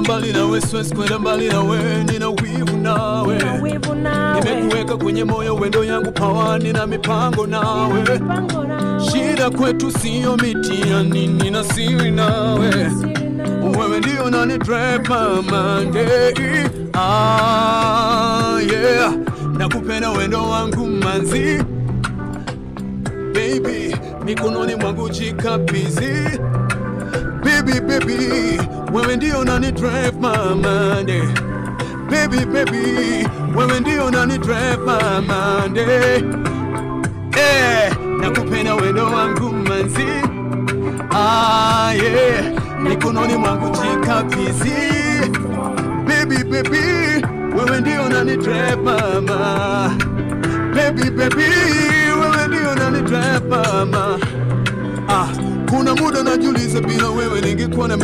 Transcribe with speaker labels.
Speaker 1: mbali nawe, siwezi kwenda mbali nawe, nina wivu nawe. Nimekuweka kwenye moyo, wendo yangu pawani na mipango nawe. Shida kwetu sio mitihani, nina siri nawe. Wewe ndio nani drive mama day. Yeah, nakupenda wendo wangu manzi. Baby, mikononi mwangu jikabizi. Baby, baby, wewe ndio nani drive mama day. Baby, baby, wewe ndio nani drive mama day. Nakupenda wendo wangu manzi. Yeah, mikononi mwangu jikabizi. Baby, baby, wewe ndio nani drive mama. Baby, baby, wewe ndio nani drive mama. Kuna muda najiuliza bila wewe ningekuwa na